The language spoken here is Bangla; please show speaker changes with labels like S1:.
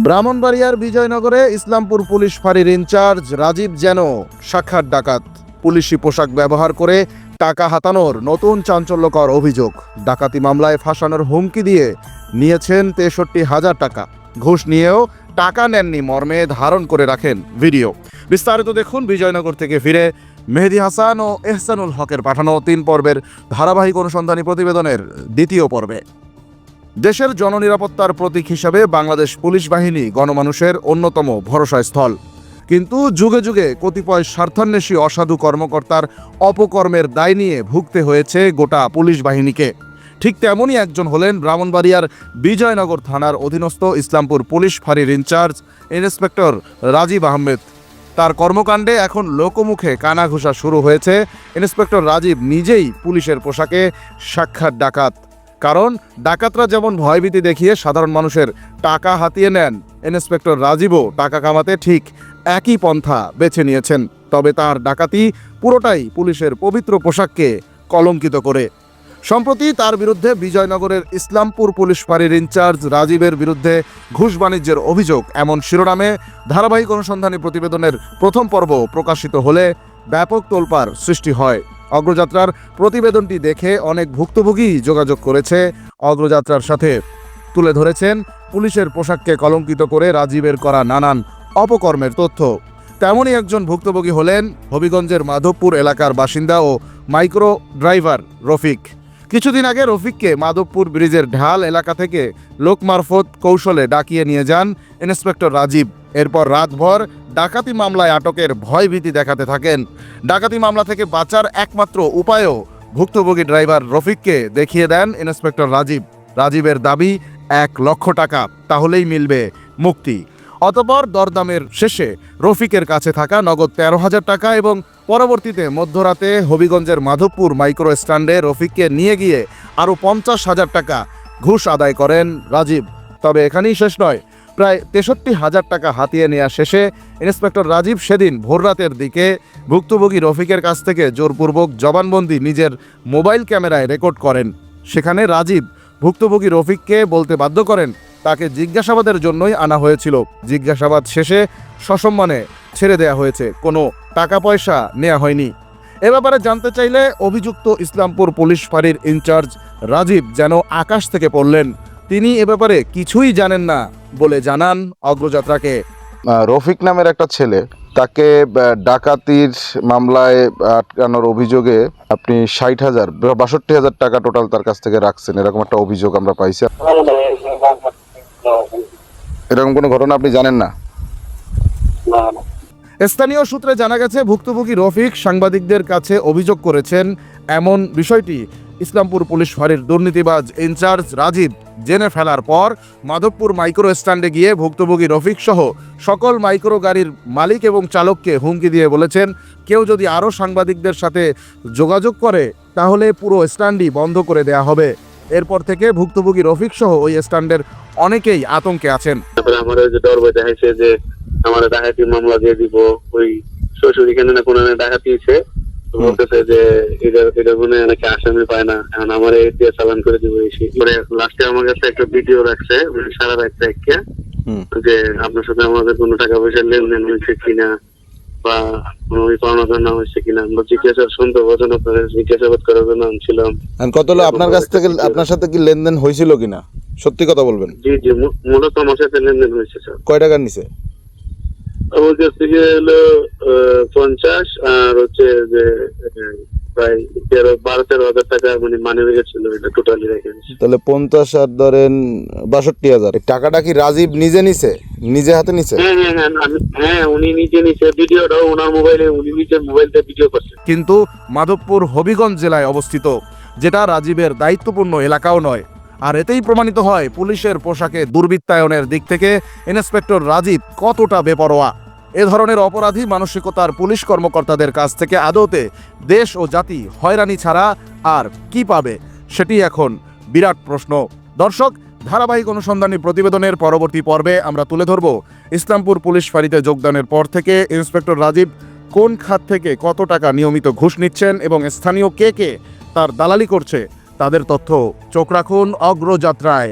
S1: ব্রাহ্মণবাড়িয়ার বিজয়নগরে ইসলামপুর পুলিশ ফাঁড়ির ইনচার্জ রাজীব যেন সাক্ষাৎ ডাকাত। পুলিশি পোশাক ব্যবহার করে টাকা হাতানোর নতুন চাঞ্চল্যকর অভিযোগ। ডাকাতি মামলায় ফাঁসানোর হুমকি দিয়ে নিয়েছেন ৬৩,০০০ টাকা। ঘুষ নিয়েও টাকা নেননি মর্মে ধারণ করে রাখেন ভিডিও। বিস্তারিত দেখুন বিজয়নগর থেকে ফিরে মেহেদী হাসান ও এহসানুল হকের পাঠানো ৩ পর্বের ধারাবাহিক অনুসন্ধানী প্রতিবেদনের দ্বিতীয় পর্বে। দেশের জননিরাপত্তার প্রতীক হিসাবে বাংলাদেশ পুলিশ বাহিনী গণমানুষের অন্যতম ভরসাস্থল। কিন্তু যুগে যুগে কতিপয় স্বার্থান্বেষী অসাধু কর্মকর্তার অপকর্মের দায় নিয়ে ভুগতে হয়েছে গোটা পুলিশ বাহিনীকে। ঠিক তেমনই একজন হলেন ব্রাহ্মণবাড়িয়ার বিজয়নগর থানার অধীনস্থ ইসলামপুর পুলিশ ফাঁড়ির ইনচার্জ ইন্সপেক্টর রাজীব আহমেদ। তার কর্মকাণ্ডে এখন লোকমুখে কানাঘুষা শুরু হয়েছে। ইন্সপেক্টর রাজীব নিজেই পুলিশের পোশাকে সাক্ষাৎ ডাকাত। কারণ ডাকাতরা যেমন ভয়ভীতি দেখিয়ে সাধারণ মানুষের টাকা হাতিয়ে নেন, ইন্সপেক্টর রাজীবও টাকা কামাতে ঠিক একই পন্থা বেছে নিয়েছেন। তবে তার ডাকাতি পুরোটাই পুলিশের পবিত্র পোশাককে কলঙ্কিত করে। সম্প্রতি তার বিরুদ্ধে বিজয়নগরের ইসলামপুর পুলিশ ফাঁড়ির ইনচার্জ রাজীবের বিরুদ্ধে ঘুষ বাণিজ্যের অভিযোগ এমন শিরোনামে ধারাবাহিক অনুসন্ধানী প্রতিবেদনের প্রথম পর্ব প্রকাশিত হলে ব্যাপক তোলপাড় সৃষ্টি হয়। অগ্রযাত্রার প্রতিবেদনটি দেখে অনেক ভুক্তভোগী যোগাযোগ করেছে অগ্রযাত্রার সাথে। তুলে ধরেছেন পুলিশের পোশাককে কলঙ্কিত করে রাজীবের করা নানান অপকর্মের তথ্য। তেমনই একজন ভুক্তভোগী হলেন হবিগঞ্জের মাধবপুর এলাকার বাসিন্দা ও মাইক্রো ড্রাইভার রফিক। কিছুদিন আগে রফিককে মাধবপুর ব্রিজের ঢাল এলাকা থেকে লোকমারফত কৌশলে ডাকিয়ে নিয়ে যান ইন্সপেক্টর রাজীব। এরপর রাতভর ডাকাতি মামলায় আটকের ভয়ভীতি দেখাতে থাকেন। ডাকাতি মামলা থেকে বাঁচার একমাত্র উপায়ও ভুক্তভোগী ড্রাইভার রফিককে দেখিয়ে দেন ইন্সপেক্টর রাজীব। রাজীবের দাবি ১ লক্ষ টাকা, তাহলেই মিলবে মুক্তি। অতঃপর দরদামের শেষে রফিকের কাছে থাকা নগদ ১৩,০০০ টাকা এবং পরবর্তীতে মধ্যরাতে হবিগঞ্জের মাধবপুর মাইক্রো স্ট্যান্ডে রফিককে নিয়ে গিয়ে আরও ৫০,০০০ টাকা ঘুষ আদায় করেন রাজীব। তবে এখানেই শেষ নয়। প্রায় ৬৩,০০০ টাকা হাতিয়ে নেওয়া শেষে ইন্সপেক্টর রাজীব সেদিন ভোররাতের দিকে ভুক্তভোগী রফিকের কাছ থেকে জোরপূর্বক জবানবন্দি নিজের মোবাইল ক্যামেরায় রেকর্ড করেন। সেখানে রাজীব ভুক্তভোগী রফিককে বলতে বাধ্য করেন তাকে জিজ্ঞাসাবাদের জন্যই আনা হয়েছিল। জিজ্ঞাসাবাদ শেষে সসম্মানে ছেড়ে দেয়া হয়েছে, কোনো টাকা পয়সা নেওয়া হয়নি। এ ব্যাপারে জানতে চাইলে অভিযুক্ত ইসলামপুর পুলিশ ফাঁড়ির ইনচার্জ রাজীব যেন আকাশ থেকে পড়লেন। তিনি এ ব্যাপারে কিছুই জানেন না বলে জানান অগ্রযাত্রাকে।
S2: রফিক নামের একটা ছেলে, তাকে ডাকাতির মামলায় আটকানোর অভিযোগে আপনি ৬০,০০০ ৬২,০০০ টাকা টোটাল তার কাছ থেকে রাখছেন, এরকম একটা অভিযোগ আমরা পাইছি। এরকম কোনো ঘটনা আপনি জানেন না?
S1: স্থানীয় সূত্রে জানা গেছে ভুক্তভোগী রফিক সাংবাদিকদের কাছে অভিযোগ করেছেন এমন বিষয়টি ইসলামপুর পুলিশ ফাঁড়ির দুর্নীতিবাজ ইনচার্জ রাজীব জেনে ফেলার পর মাধবপুর মাইক্রো স্ট্যান্ডে গিয়ে ভুক্তভোগী রফিক সহ সকল মাইক্রো গাড়ির মালিক এবং চালককে হুমকি দিয়ে বলেছেন, কেউ যদি আরও সাংবাদিকদের সাথে যোগাযোগ করে তাহলে পুরো স্ট্যান্ডই বন্ধ করে দেয়া হবে। এরপর থেকে ভুক্তভোগী রফিক সহ ওই স্ট্যান্ডের অনেকেই আতঙ্কে আছেন।
S3: আমার ডর ভয় দেখাইছে যে আমার ডাকাতি মামলা দিয়ে দিব, ওই শ্বশুর এখানে না কোনো ডাকাতি হয়েছে, বলতেছে যে এটা মনে নাকি আসামি পায় না, এখন আমার দিয়ে চালান করে দিব। পরে লাস্টে আমার কাছে একটা ভিডিও রাখছে, সারা রাখছে একটা, যে আপনার সাথে আমাদের কোনো টাকা পয়সার লেনদেন হয়েছে কিনা বা কোনো পাওনা হয়েছে কিনা আমরা জিজ্ঞাসা সন্দেহভাজন আপনার জিজ্ঞাসাবাদ করার জন্য আনছিলাম।
S2: কত হলো আপনার কাছ থেকে, আপনার সাথে কি লেনদেন হয়েছিল কিনা সত্যি কথা বলবেন?
S3: জি জি, মূলত আমার সাথে লেনদেন হয়েছে স্যার।
S2: কয় টাকার নিচে?
S3: আমার কাছ থেকে হলো 50 আর হচ্ছে যে প্রায় 12-13,000 টাকা মানে মানি রেখেছিল, এটা টোটালি রেখে।
S2: তাহলে 50 আর ধরেন 62,000। টাকাটা কি রাজীব নিজে নিছে, নিজে হাতে নিছে?
S3: হ্যাঁ, উনি নিজে নিছে। ভিডিওটাও ওনার মোবাইলে, উনি নিজের মোবাইলতে ভিডিও করছে।
S1: কিন্তু মাধবপুর হবিগঞ্জ জেলায় অবস্থিত, যেটা রাজীবের দায়িত্বপূর্ণ এলাকাও নয়। আর এতেই প্রমাণিত হয় পুলিশের পোশাকে দুর্বৃত্তায়নের দিক থেকে ইন্সপেক্টর রাজীব কতটা বেপরোয়া। এ ধরনের অপরাধী মানসিকতার পুলিশ কর্মকর্তাদের কাছ থেকে আদতে দেশ ও জাতি হয়রানি ছাড়া আর কি পাবে, সেটি এখন বিরাট প্রশ্ন। দর্শক, ধারাবাহিক অনুসন্ধানী প্রতিবেদনের পরবর্তী পর্বে আমরা তুলে ধরব ইসলামপুর পুলিশ ফাঁড়িতে যোগদানের পর থেকে ইন্সপেক্টর রাজীব কোন খাত থেকে কত টাকা নিয়মিত ঘুষ নিচ্ছেন এবং স্থানীয় কে কে তার দালালি করছে, তাদের তথ্য। চোখ রাখুন অগ্রযাত্রায়।